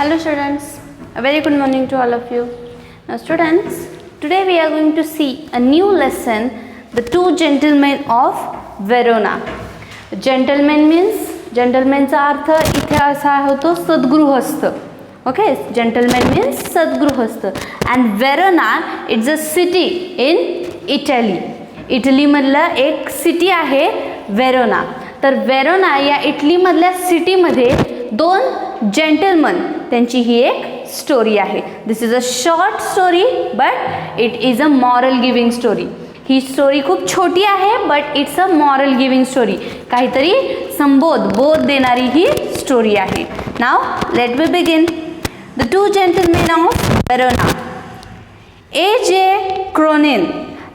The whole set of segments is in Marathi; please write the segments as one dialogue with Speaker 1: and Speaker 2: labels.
Speaker 1: Hello students, a very good morning to all of you. Now students, today we are going to see a new lesson, the two gentlemen of Verona. Gentleman means, gentleman चा अर्थ इथे असा होतो सद्गृहस्थ. Okay, gentleman means सद्गृहस्थ. And Verona, it's a city in Italy. Italy मधलं एक सिटी आहे वेरोना. तर वेरोना या इटली मधल्या सिटीमध्ये दोन जेंटलमन त्यांची ही एक स्टोरी आहे. This is a short story but it is a moral giving story. ही स्टोरी खूप छोटी आहे but it's a moral giving story. काहीतरी बोध देणारी ही स्टोरी आहे. नाव let me begin. The two gentlemen of Verona. A.J. Cronin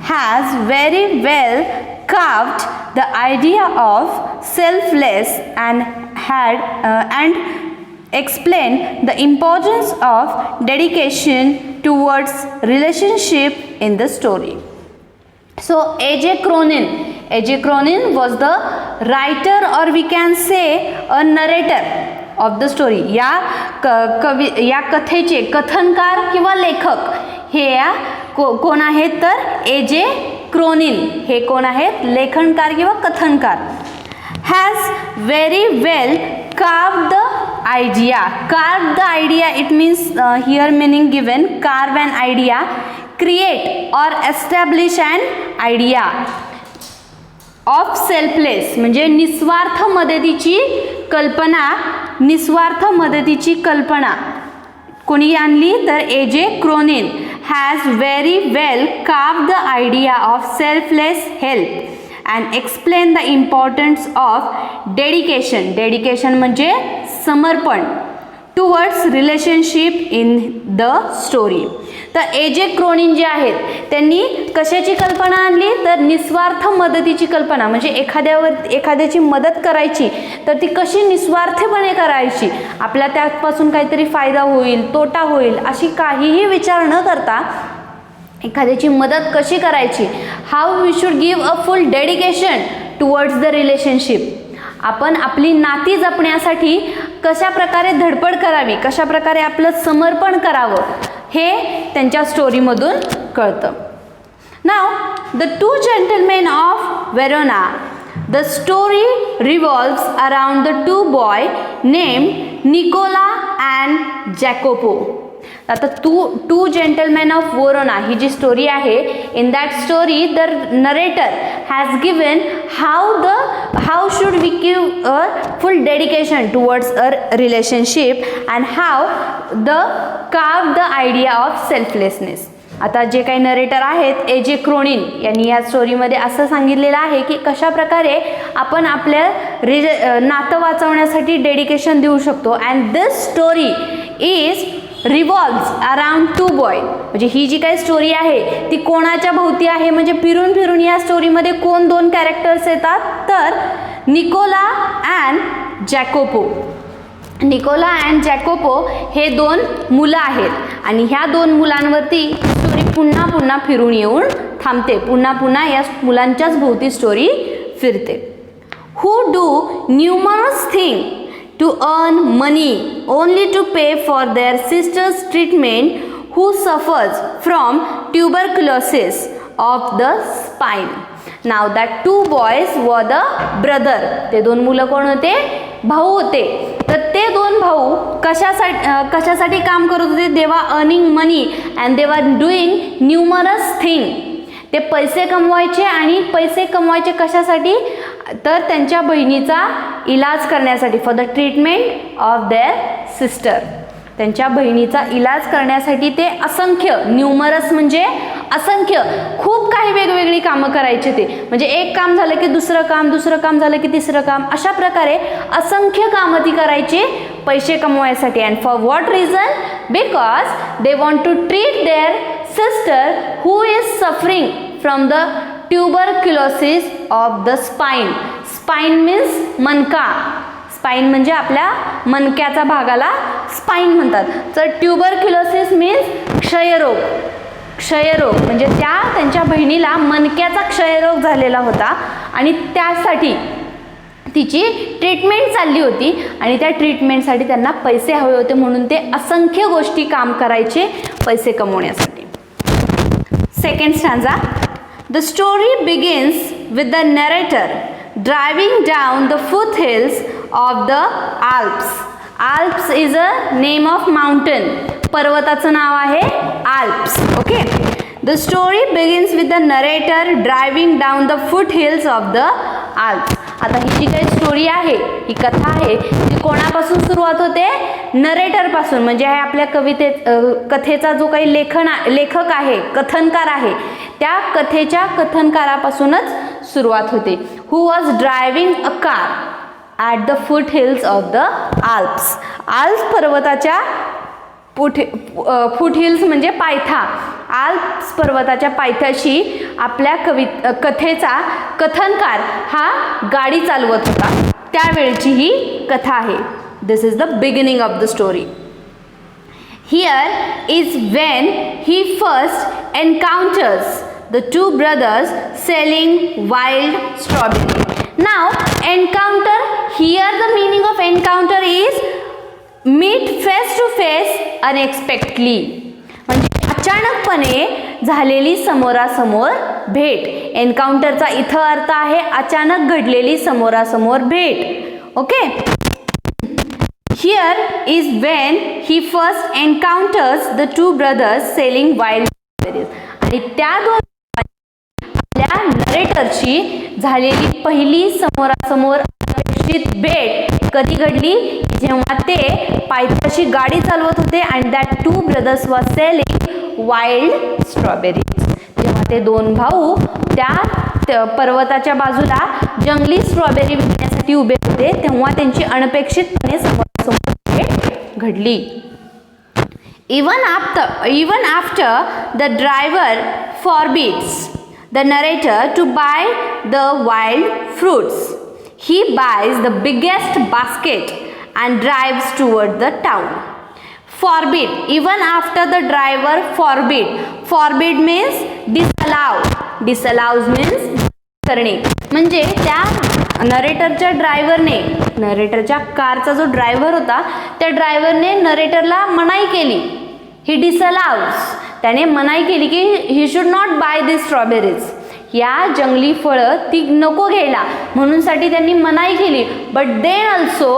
Speaker 1: has very well carved the idea of selfless and explained the importance of dedication towards relationship in the story. So A.J. Cronin was the writer, or we can say a narrator of the story. या कथेचे कथनकार किंवा लेखक हे कोण आहेत तर A.J. Cronin हे कोण आहेत लेखनकार किंवा कथनकार. Has very well carved the idea. Carved the idea, it means here meaning given, carve an idea, create or establish an idea of selfless म्हणजे निस्वार्थ मदतीची कल्पना कोणी आणली तर A.J. Cronin has very well carved the idea of selfless help and explained the importance of dedication म्हणजे समर्पण towards relationship in the story. तर A.J. Cronin जे आहेत त्यांनी कशाची कल्पना आणली तर निस्वार्थ मदतीची कल्पना. म्हणजे एखाद्याची मदत करायची तर ती कशी निस्वार्थपणे करायची, आपल्या त्यापासून काहीतरी फायदा होईल तोटा होईल अशी काहीही विचार न करता एखाद्याची मदत कशी करायची, how we should give a full dedication towards the relationship. आपण आपली नाती जपण्यासाठी कशा प्रकारे धडपड करावी, कशा प्रकारे आपलं समर्पण करावं हे त्यांच्या स्टोरीमधून कळतं. नाव the two gentlemen of Verona. The story revolves around the two boy named Nicola and Jacopo. आता टू जेंटलमेन ऑफ वेरोना ही जी स्टोरी आहे, in that story the narrator has given how should we give a full dedication towards a relationship and how the carve the idea of selflessness. आता जे काही नरेटर आहेत A.J. Cronin यांनी या स्टोरीमध्ये असं सांगितलेलं आहे की कशा प्रकारे आपण आपल्या नातं वाचवण्यासाठी डेडिकेशन देऊ शकतो. And this story is revolves around two boy. म्हणजे ही जी काही स्टोरी आहे ती कोणाच्या भोवती आहे, म्हणजे फिरून या स्टोरीमध्ये कोण दोन कॅरेक्टर्स येतात तर निकोला अँड जॅकोपो. निकोला अँड जॅकोपो हे दोन मुलं आहेत आणि ह्या दोन मुलांवरती स्टोरी पुन्हा फिरून येऊन थांबते. पुन्हा या मुलांच्याच भोवती स्टोरी फिरते. Who do numerous thing to earn money only to pay for their sister's treatment, who suffers from tuberculosis of the spine. Now that two boys were the brother. ते दोन मुलं कोण होते, भाऊ होते. तर ते दोन भाऊ कशासाठी काम करत होते, they were earning money and they were doing numerous things. ते पैसे कमवायचे आणि पैसे कमवायचे कशासाठी तर त्यांच्या बहिणीचा इलाज करण्यासाठी, for the treatment of their sister. त्यांच्या बहिणीचा इलाज करण्यासाठी ते असंख्य, न्यूमरस म्हणजे असंख्य, खूप काही वेगवेगळी कामं करायचे. ते म्हणजे एक काम झालं की दुसरं काम झालं की तिसरं काम, अशा प्रकारे असंख्य कामं ती करायची पैसे कमवायसाठी. And for what reason, because they want to treat their sister who is suffering from the tuberculosis of the spine. Spine means मनका. स्पाइन म्हणजे आपल्या मनक्याचा भागाला स्पाइन म्हणतात. तर ट्युबरक्युलोसिस मीन्स क्षयरोग म्हणजे त्यांच्या बहिणीला मनक्याचा क्षयरोग झालेला होता आणि त्यासाठी तिची ट्रीटमेंट चालली होती आणि त्या ट्रीटमेंटसाठी त्यांना पैसे हवे होते, म्हणून ते असंख्य गोष्टी काम करायचे पैसे कमवण्यासाठी. Second stanza. The story begins with the narrator driving down the foothills of the Alps. Alps is a name of mountain. पर्वताचं नाव आहे Alps. Okay. The story begins with the narrator driving down the foothills of the Alps. आता ही जी काही स्टोरी आहे, ही कथा आहे, ती कोणापासून सुरुवात होते? नरेटर पासून. म्हणजे हे आपल्या कथेचा जो काही लेखक आहे, कथनकार आहे, त्या कथेच्या कथनकारापासूनच सुरुवात होते. Who was driving a car at the foothills of the Alps. Alps पर्वताच्या फूट हिल्स म्हणजे पायथा. आल्प्स पर्वताच्या पायथ्याशी आपल्या कथेचा कथनकार हा गाडी चालवत होता. त्यावेळची ही कथा आहे. This is the beginning of the story. Here is when he first encounters the two brothers selling wild strawberry. नाव encounter. Here the meaning of encounter is meet face to face unexpectedly. म्हणजे अचानकपणे झालेली समोरासमोर भेट. एन्काउंटरचा इथं अर्थ आहे अचानक घडलेली समोरासमोर भेट. Okay. Here is when he first encounters the two brothers selling wild strawberries. आणि त्या दोन आपल्या नरेटरची झालेली पहिली समोरासमोर अपेक्षित भेट कधी घडली? जेव्हा ते पायथ्याशी गाडी चालवत होते आणि that two brothers was selling wild strawberries. जेव्हा ते दोन भाऊ त्या पर्वताच्या बाजूला जंगली स्ट्रॉबेरी विकण्यासाठी उभे होते, तेव्हा त्यांची अनपेक्षितपणे समोरासमोर भेट घडली. Even after the driver forbids the narrator to buy the wild fruits, he buys the biggest basket and drives toward the town. Forbid. Even after the driver forbid. Forbid means disallow. Disallows means करणे. म्हणजे त्या नरेटरच्या ड्रायव्हरने, नरेटरच्या कारचा जो ड्रायव्हर होता त्या ड्रायव्हरने नरेटरला मनाई केली. ही डिसअलाउज. त्याने मनाई केली की he should not buy this strawberries. या जंगली फळं ती नको घ्यायला म्हणून साठी त्यांनी मनाई केली. But then also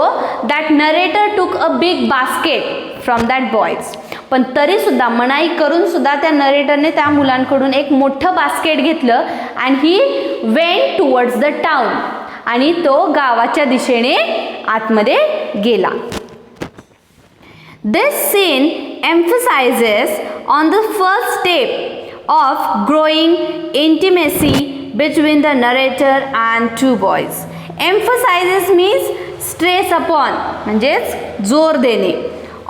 Speaker 1: that narrator took a big basket from that boys. पण तरी सुद्धा मनाई करून सुद्धा त्या नरेटरने त्या मुलांकडून एक मोठं बास्केट घेतलं and he went towards the town. आणि तो गावाच्या दिशेने आतमध्ये गेला. This scene emphasizes on the first step of growing intimacy between the narrator and two boys. Emphasizes means stress upon, म्हणजेच जोर देणे.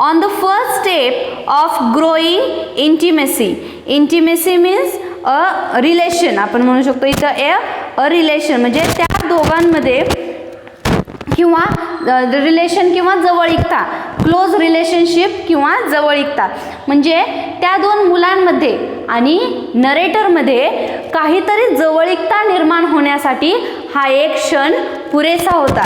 Speaker 1: On the first step of growing intimacy. Intimacy means a relation. आपण म्हणू शकतो इथं a relation म्हणजे त्या दोघांमध्ये किंवा रिलेशन किंवा जवळीकता. क्लोज रिलेशनशिप किंवा जवळीकता म्हणजे त्या दोन मुलांमध्ये आणि नरेटरमध्ये काहीतरी जवळीकता निर्माण होण्यासाठी हा एक क्षण पुरेसा होता.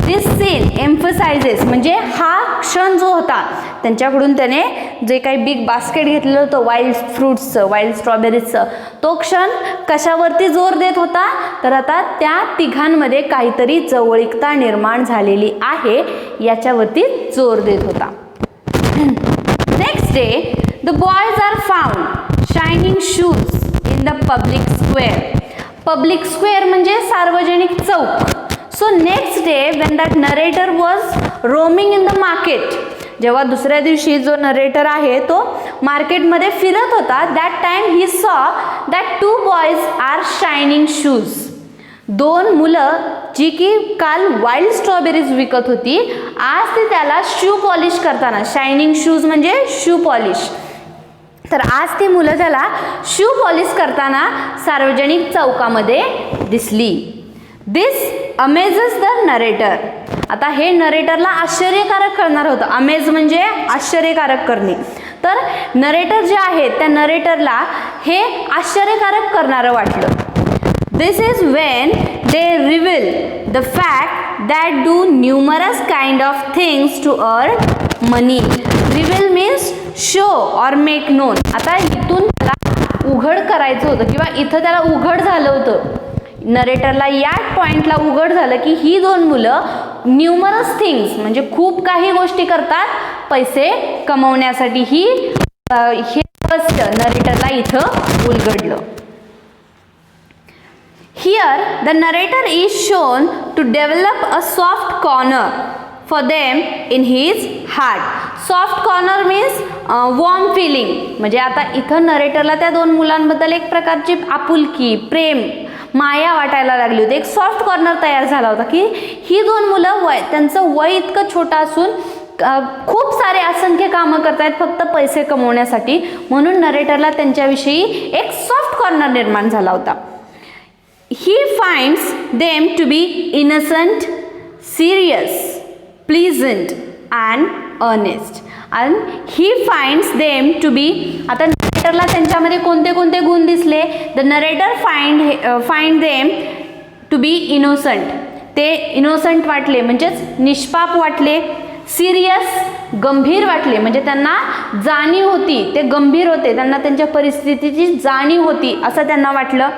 Speaker 1: दिस सीन एम्फसाइजेस म्हणजे हा क्षण जो होता त्यांच्याकडून त्याने जे काही बिग बास्केट घेतलेलं होतं वाईल्ड फ्रूट्सचं, वाईल्ड स्ट्रॉबेरीजचं, तो क्षण कशावरती जोर देत होता? तर आता त्या तिघांमध्ये काहीतरी जवळीकता निर्माण झालेली आहे याच्यावरती जोर देत होता. Next day the boys are found shining shoes in the public square. Public square म्हणजे सार्वजनिक चौक. So next day when that narrator was roaming in the market, जेव्हा दुसऱ्या दिवशी जो नरेटर आहे तो मार्केटमध्ये फिरत होता, that time he saw that two boys are shining shoes. दोन मुलं जी की काल वाईल्ड स्ट्रॉबेरीज विकत होती आज ती त्याला शू पॉलिश करताना, शायनिंग शूज म्हणजे शू पॉलिश, तर आज ती मुलं त्याला शू पॉलिश करताना सार्वजनिक चौकामध्ये दिसली. दिस अमेजेस द नरेटर. आता हे नरेटरला आश्चर्यकारक करणार होतं. अमेज म्हणजे आश्चर्यकारक करणे. तर नरेटर जे आहे त्या नरेटरला हे आश्चर्यकारक करणारं वाटलं. This is when they reveal the fact that do numerous kind of things to earn money. Reveal means show or make known. आता इथून त्याला उघड करायचं होतं किंवा इथं त्याला उघड झालं होतं, नरेटरला या पॉइंटला उघड झालं की ही दोन मुलं न्यूमरस थिंग्स म्हणजे खूप काही गोष्टी करतात पैसे कमवण्यासाठी. हे नरेटरला इथं उलगडलं. Here the narrator is shown to develop a soft corner for them in his heart. Soft corner means warm feeling. म्हणजे आता इथं नरेटरला त्या दोन मुलांबद्दल एक प्रकारची आपुलकी, प्रेम, माया वाटायला लागली होती. एक सॉफ्ट कॉर्नर तयार झाला होता की ही दोन मुलं त्यांचं वय इतकं छोटं असून खूप सारे असंख्य कामं करतायत फक्त पैसे कमवण्यासाठी, म्हणून नरेटरला त्यांच्याविषयी एक सॉफ्ट कॉर्नर निर्माण झाला होता. He finds them to be innocent, serious, pleasant and honest. And he finds them to be, आता नरेटरला त्यांच्यामध्ये कोणते कोणते गुण दिसले? The narrator find them to be innocent. ते इनोसंट वाटले म्हणजेच निष्पाप वाटले. सिरियस, गंभीर वाटले म्हणजे त्यांना जाणीव होती, ते गंभीर होते, त्यांना त्यांच्या परिस्थितीची जाणीव होती असं त्यांना वाटलं.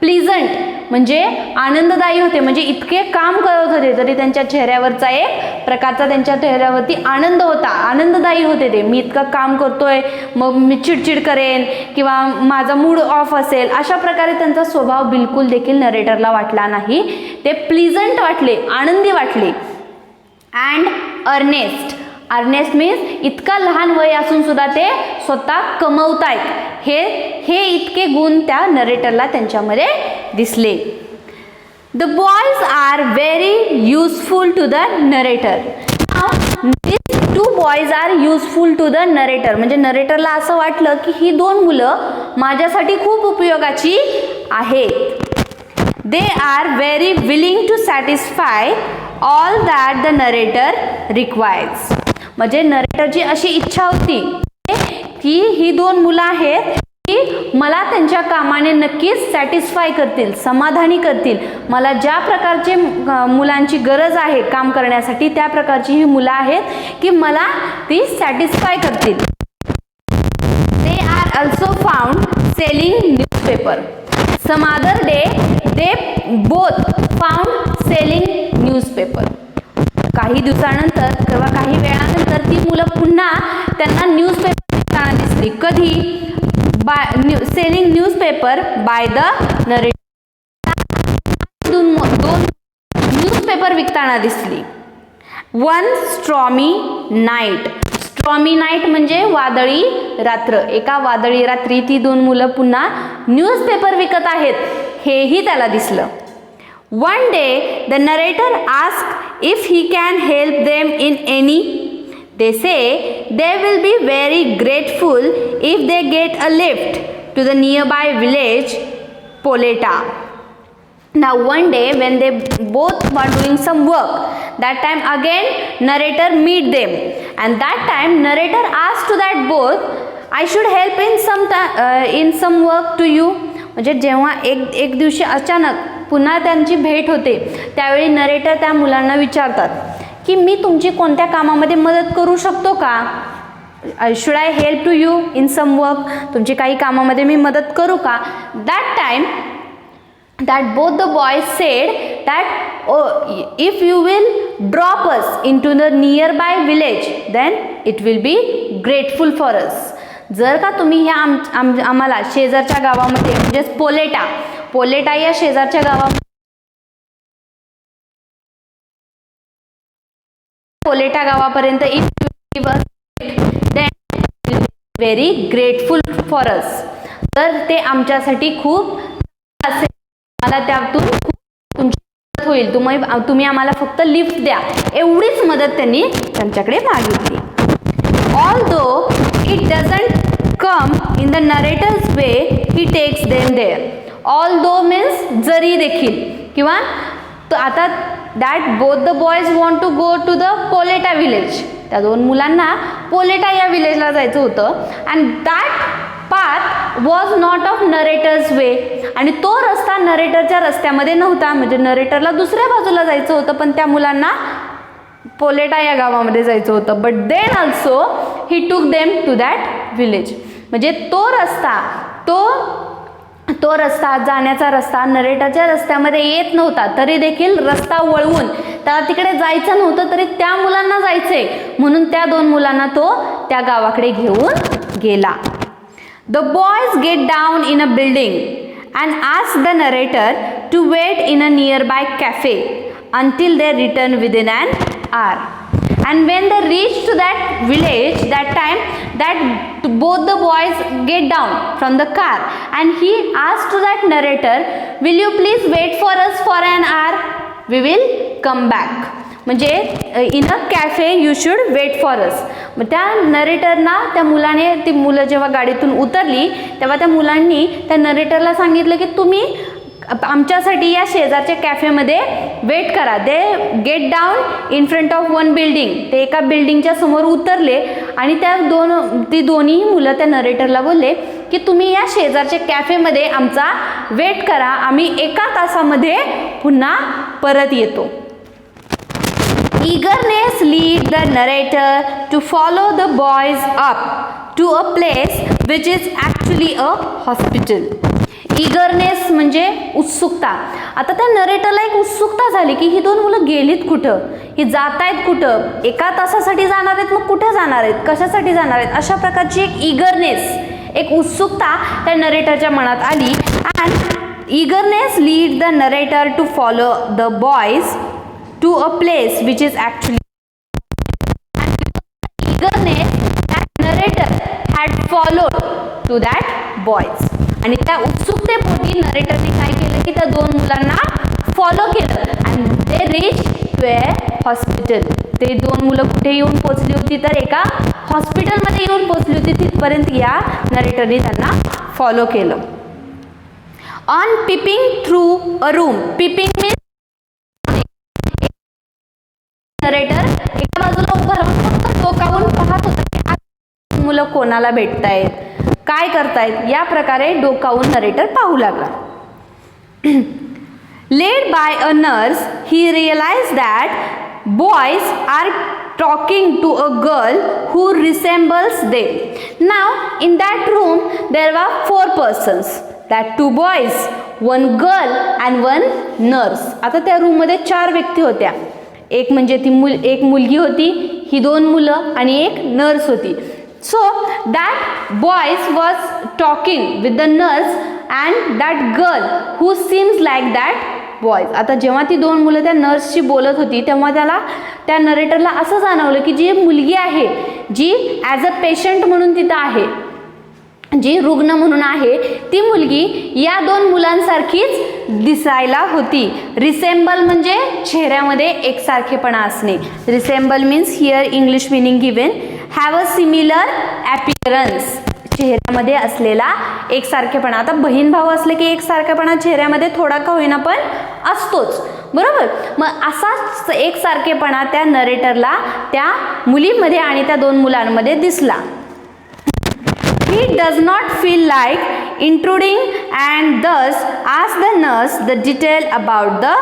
Speaker 1: प्लीझंट म्हणजे आनंददायी होते, म्हणजे इतके काम करत होते तरी त्यांच्या चेहऱ्यावरचा एक प्रकारचा त्यांच्या चेहऱ्यावरती आनंद होता, आनंददायी होते ते. मी इतकं काम करतोय मग मी चिडचिड करेन किंवा माझा मूड ऑफ असेल अशा प्रकारे त्यांचा स्वभाव बिलकुल देखील नरेटरला वाटला नाही. ते प्लीझंट वाटले, आनंदी वाटले. अँड अर्नेस्ट, अर्नेस्ट मीन्स इतका लहान वय असून सुद्धा ते स्वतः कमवतायत, हे इतके गुण त्या नरेटरला त्यांच्यामध्ये दिसले. The boys are very useful to the narrator. This two boys are useful to the narrator म्हणजे नरेटरला असं वाटलं की ही दोन मुलं माझ्यासाठी खूप उपयोगाची आहेत. They are very willing to satisfy all that the narrator requires. म्हणजे नरेटरची अशी इच्छा होती की ही दोन मुलं आहेत की मला त्यांच्या कामाने नक्कीच सॅटिस्फाय करतील, समाधानी करतील. मला ज्या प्रकारचे मुलांची गरज आहे काम करण्यासाठी त्या प्रकारची ही मुलं आहेत की मला ती सॅटिस्फाय करतील. They are also found selling newspaper. Some other day they both found selling newspaper. काही दिवसानंतर किंवा काही वेळानंतर ती मुलं पुन्हा त्यांना न्यूजपेपर विकताना दिसली. कधी? Selling newspaper by the narrator. दोन न्यूजपेपर विकताना दिसली. One stormy night. Stormy night म्हणजे वादळी रात्र. एका वादळी रात्री ती दोन मुलं पुन्हा न्यूजपेपर विकत आहेत हेही त्याला दिसलं. One day the narrator asks if he can help them in any. They say they will be very grateful if they get a lift to the nearby village Poleta. Now one day when they both were doing some work, that time again narrator meet them, and that time narrator asked to that both, I should help in some work to you. म्हणजे जेव्हा एक दिवशी अचानक पुन्हा त्यांची भेट होते त्यावेळी नरेटर त्या मुलांना विचारतात की मी तुमची कोणत्या कामामध्ये मदत करू शकतो का? Should I help to you in some work. तुमची काही कामामध्ये मी मदत करू का? That time that both the boys said that if you will drop us into the nearby village then it will be grateful for us. जर का तुम्ही ह्या आम्हाला शेजारच्या गावामध्ये म्हणजे पोलेटा या शेजारच्या गावामध्ये पोलेटा गावापर्यंत if you give us then very grateful for us. तर ते आमच्यासाठी खूप असेल, मला त्यातून तुमची मदत होईल. तुम्ही आम्हाला फक्त लिफ्ट द्या, एवढीच मदत त्यांनी त्यांच्याकडे मागितली. Although it doesn't come in the narrator's way, he takes them there. Although means जरी देखील किंवा आता that both the boys want to go to the Poleta village. त्या दोन मुलांना पोलेटा या विलेजला जायचं होतं and that path was not of narrator's way. आणि तो रस्ता नरेटरच्या रस्त्यामध्ये नव्हता, म्हणजे नरेटरला दुसऱ्या बाजूला जायचं होतं, पण त्या मुलांना पोलेटा या गावामध्ये जायचं होतं. बट देन ऑल्सो ही टूक देम टू दॅट विलेज. म्हणजे तो रस्ता जाण्याचा रस्ता नरेटरच्या रस्त्यामध्ये येत नव्हता, तरी देखील रस्ता वळवून त्याला तिकडे जायचं नव्हतं, तरी त्या मुलांना जायचंय म्हणून त्या दोन मुलांना तो त्या गावाकडे घेऊन गेला. The boys get down in a building and ask the narrator to wait in a nearby cafe until they return within an hour. And when they reach to that village, that time that both the boys get down from the car and he asks to that narrator, will you please wait for us for an hour? We will come back. म्हणजे in a cafe you should wait for us. मग त्या नरेटरना ती मुलं जेव्हा गाडीतून उतरली तेव्हा त्या मुलांनी त्या नरेटरला सांगितलं की तुम्ही आमच्यासाठी या शेजारच्या कॅफेमध्ये वेट करा. They get down in front of one building. ते एका बिल्डिंगच्या समोर उतरले आणि ती दोन्ही मुलं त्या नरेटरला बोलले की तुम्ही या शेजारच्या कॅफेमध्ये आमचा वेट करा, आम्ही 1 तासामध्ये पुन्हा परत येतो. Eagerness lead the narrator to follow the boys up to a place which is actually a hospital. Eagerness म्हणजे उत्सुकता. आता त्या नरेटरला एक उत्सुकता झाली की ही दोन मुलं गेलीत कुठं, ही जात आहेत कुठं, 1 तासासाठी जाणार आहेत, मग कुठे जाणार आहेत, कशासाठी जाणार आहेत, अशा प्रकारची एक इगरनेस, एक उत्सुकता त्या नरेटरच्या मनात आली. And eagerness lead the narrator to follow the boys to a place which is actually, and eagerness that narrator had followed to that boys. आणि त्या उत्सुकतेपोटी नरेटरने काय केलं की त्या दोन मुलांना फॉलो केलं and they reached to a hospital. ते दोन मुलं कुठे येऊन पोहोचली होती तर एका हॉस्पिटलमध्ये येऊन पोहोचली होती. तिथपर्यंत या नरेटरने त्यांना फॉलो केलं. On peeping through a room, peeping means narrator एका बाजूला उभा राहून फक्त डोकावून पाहत होता की मुलं कोणाला भेटतायत, काय करतायत, या प्रकारे डोकावून नरेटर पाहू लागला. Led by a nurse he realise that boys are talking to a girl who resembles them. Now in that room there were 4 persons, that 2 boys, 1 girl and 1 nurse. आता त्या रूम मध्ये 4 व्यक्ती होत्या. एक म्हणजे एक मुलगी होती, ही 2 मुलं आणि एक नर्स होती. So that boys was talking with the nurse and that girl who seems like that boys. आता जेव्हा ती 2 मुलं त्या नर्सशी बोलत होती तेव्हा त्या नरेटरला असं जाणवलं की जी मुलगी आहे, जी ॲज अ पेशंट म्हणून तिथं आहे, जी रुग्ण म्हणून आहे, ती मुलगी या 2 मुलांसारखीच दिसायला होती. रिसेंबल म्हणजे चेहऱ्यामध्ये एकसारखेपणा असणे. Resemble means here English meaning given, have a similar appearance, चेहऱ्यामध्ये असलेला एकसारखेपणा. आता बहीण भाऊ असले की एकसारखेपणा चेहऱ्यामध्ये थोडा का होईना पण असतोच, बरोबर. मग असाच एकसारखेपणा त्या नरेटरला त्या मुलीमध्ये आणि त्या 2 मुलांमध्ये दिसला. He does not feel like intruding and thus asks the nurse the detail about the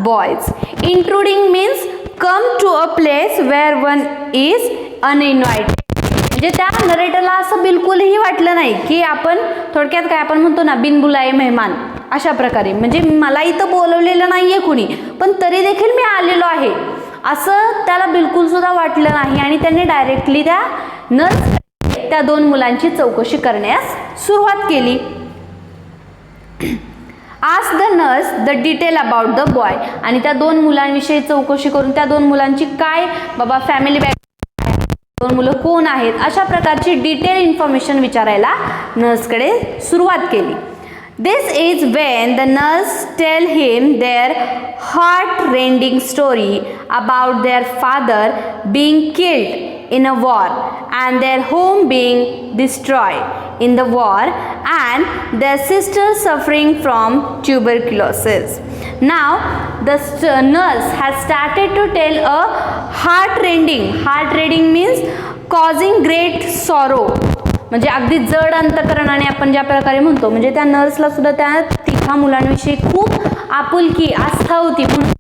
Speaker 1: boys. Intruding means come to a place where one is uninvited. म्हणजे त्या नरेटरला असं बिलकुलही वाटलं नाही की आपण थोडक्यात काय आपण म्हणतो ना बिनबुलाए मेहमान, अशा प्रकारे. म्हणजे मला इथं बोलवलेलं नाहीये कुणी, पण तरी देखील मी आलेलो आहे, असं त्याला बिलकुल सुद्धा वाटलं नाही. आणि त्याने डायरेक्टली त्या नर्स त्या 2 मुलांची चौकशी करण्यास सुरुवात केली. Ask the nurse the detail about the boy. आणि त्या 2 मुलांविषयी चौकशी करून त्या 2 मुलांची काय बाबा फॅमिली बॅकग्राऊंड, 2 मुलं कोण आहेत, अशा प्रकारची डिटेल इन्फॉर्मेशन विचारायला नर्सकडे सुरुवात केली. This is when the nurse tell him their heart-rending story about their father being killed in a war and their home being destroyed in the war and their sister suffering from tuberculosis. Now the nurse has started to tell a heart-rending means causing great sorrow, म्हणजे अगदी जड अंतकरणाने आपण ज्या प्रकारे म्हणतो, म्हणजे त्या नर्सला सुद्धा त्या तिघा मुलांविषयी खूप आपुलकी आस्था होती. म्हणून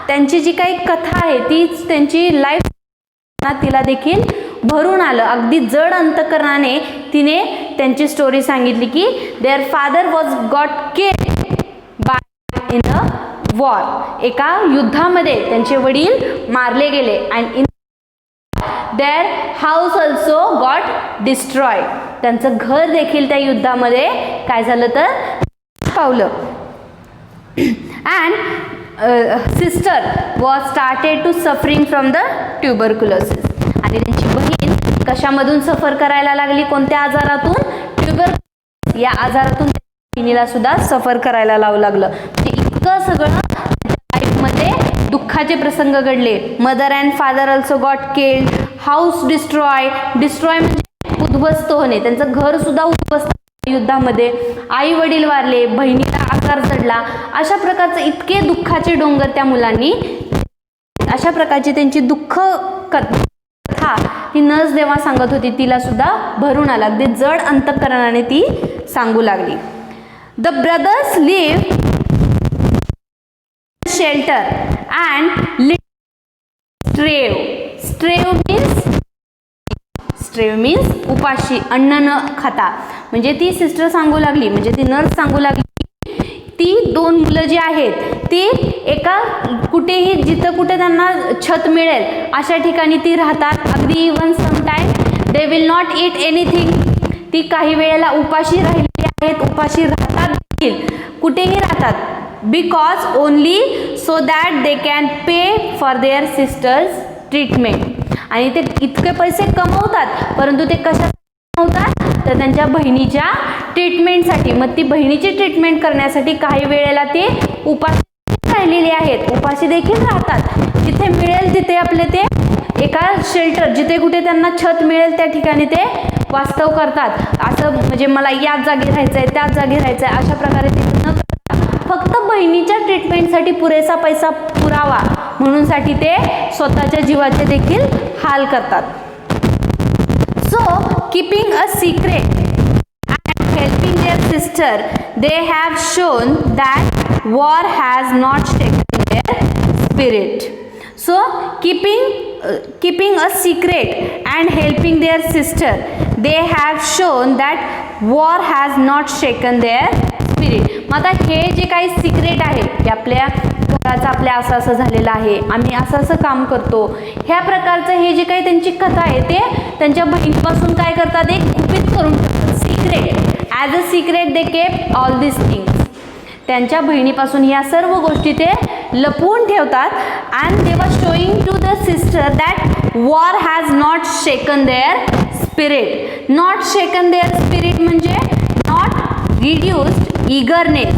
Speaker 1: त्यांची जी काही कथा आहे तीच त्यांची लाईफ तिला देखील भरून आलं. अगदी जड अंतकरणाने तिने त्यांची स्टोरी सांगितली की their father was got killed by in a war. एका युद्धामध्ये त्यांचे वडील मारले गेले. And in their house also got destroyed. त्यांचं घर देखील त्या युद्धामध्ये काय झालं तर पावलं. And sister was started to suffering from the tuberculosis. आणि त्यांची बहीण कशामधून सफर करायला लागली, कोणत्या आजारातून, ट्युबरक्युलोसिस या आजारातून बहिणीला सुद्धा सफर करायला लावू लागलं. म्हणजे इतकं सगळं लाईफमध्ये दुःखाचे प्रसंग घडले. Mother and father also got killed, house destroy. Destroy म्हणजे उद्ध्वस्त होणे, त्यांचं घर सुद्धा उद्ध्वस्त युद्धामध्ये. आई वडील वारले, बहिणीला आजार चढला. अशा प्रकारचे इतके दुःखाचे डोंगर त्या मुलांनी, अशा प्रकारची त्यांची दुःख कथा ही नर्स जेव्हा सांगत होती तिला सुद्धा भरून आला. अगदी जड अंतकरणाने ती सांगू लागली. The brothers live shelter and starve. Starve means उपाशी, अन्न न खाता. म्हणजे ती सिस्टर सांगू लागली, म्हणजे ती नर्स सांगू लागली, ती दोन मुलं जी आहेत ती एका कुठेही जिथं कुठे त्यांना छत मिळेल अशा ठिकाणी ती राहतात. अगदी even sometime they will not eat anything. ती काही वेळेला उपाशी राहिलेली आहेत, उपाशी राहतात देखील, कुठेही राहतात. Because only so that they can pay for their sisters treatment. आणि ते इतके पैसे कमवतात, परंतु ते कशा कमवतात तर त्यांच्या बहिणीच्या ट्रीटमेंटसाठी. मग ती बहिणीची ट्रीटमेंट करण्यासाठी काही वेळेला ते उपाशी राहिलेले आहेत, उपाशी देखील राहतात. जिथे मिळेल तिथे आपले ते एका शेल्टर, जिथे कुठे त्यांना छत मिळेल त्या ठिकाणी ते वास्तव करतात. असं म्हणजे मला याच जागी राहायचं आहे, त्याच जागी राहायचं आहे अशा प्रकारे ते न करता फक्त बहिणीच्या ट्रीटमेंटसाठी पुरेसा पैसा पुरावा म्हणूनसाठी ते स्वतःच्या जीवाचे देखील हाल करतात. So, keeping a secret and helping their sister, they have shown that war has not shaken their spirit. So, keeping a secret and helping their sister, they have shown that war has not shaken their spirit. मग आता हे जे काही सिक्रेट आहे की आपल्या घराचं आपल्या असं झालेलं आहे, आम्ही असं काम करतो, ह्या प्रकारचं हे जे काही त्यांची कथा आहे ते त्यांच्या बहिणीपासून काय करतात, एक गुपित करून ठेवतात. Secret, as a secret they kept all this things. त्यांच्या बहिणीपासून ह्या सर्व गोष्टी ते लपवून ठेवतात. And they were showing to the sister that war has not shaken their spirit. Not shaken their spirit म्हणजे not reduced eagerness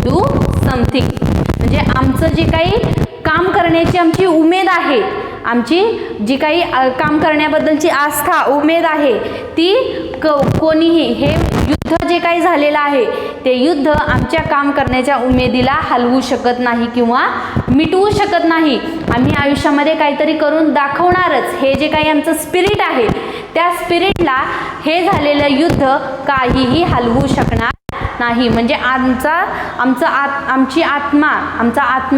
Speaker 1: to do something. म्हणजे आमचं जे काही काम करण्याची आमची उमेद आहे, आमची जी काही काम करण्याबद्दलची आस्था उमेद आहे ती कोणीही, हे युद्ध जे काही झालेलं आहे ते युद्ध आमच्या काम करण्याच्या उमेदीला हलवू शकत नाही किंवा मिटवू शकत नाही. आम्ही आयुष्यामध्ये काहीतरी करून दाखवणारच. हे जे काही आमचं स्पिरिट आहे त्या स्पिरिटला हे झालेलं युद्ध काहीही हलवू शकणार नाही. म्हणजे आमची आत्मा,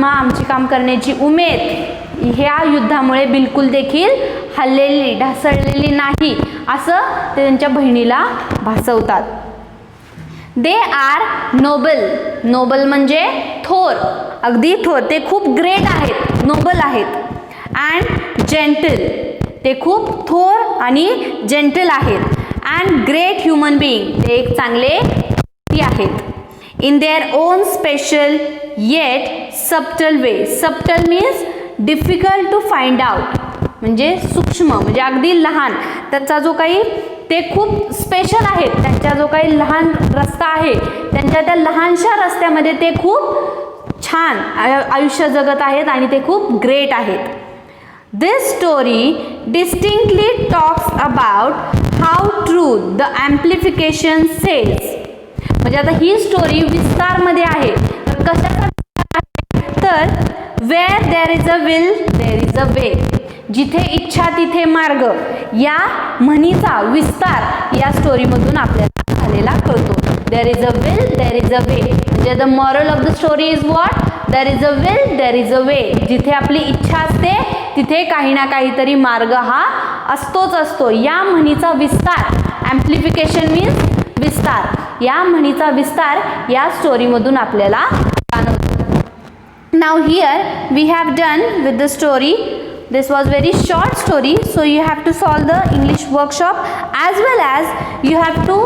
Speaker 1: आमची काम करण्याची उमेद ह्या युद्धामुळे बिलकुल देखील हललेली, ढासळलेली नाही असं ते त्यांच्या बहिणीला भासवतात. They are noble. नोबल म्हणजे थोर, अगदी थोर. ते खूप ग्रेट आहेत, नोबल आहेत. अँड जेंटल, ते खूप थोर आणि जेंटल आहेत. अँड ग्रेट ह्युमन बीइंग, ते एक चांगले आहेत. In their own special yet subtle way. Subtle means difficult to find out, म्हणजे सूक्ष्म, म्हणजे अगदी लहान. त्याचा जो काही ते खूप स्पेशल आहेत. त्यांचा जो काही लहान रस्ता आहे, त्यांच्या त्या लहानशा रस्त्यामध्ये ते खूप छान आयुष्य जगत आहेत आणि ते खूप ग्रेट आहेत. This story distinctly talks about how truth the amplification sells. म्हणजे आता ही स्टोरी विस्तारमध्ये आहे. तर कशाचा, तर where there is a will there is a way. जिथे इच्छा तिथे मार्ग या म्हणीचा विस्तार या स्टोरीमधून आपल्याला झालेला कळतो. There is a will there is a way. म्हणजे the moral of the story is what? There is a will there is a way. जिथे आपली इच्छा असते तिथे काही ना काहीतरी मार्ग हा असतोच असतो. या म्हणीचा विस्तार, ॲम्प्लिफिकेशन मीन्स विस्तार, या म्हणीचा विस्तार या स्टोरीमधून आपल्याला जाणवतो. Now here we have done with the story. This was very short story, so you have to solve the English workshop as well as you have to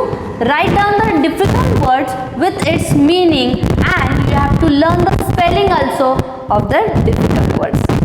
Speaker 1: write down the difficult words with its meaning, and you have to learn the spelling also of the difficult words.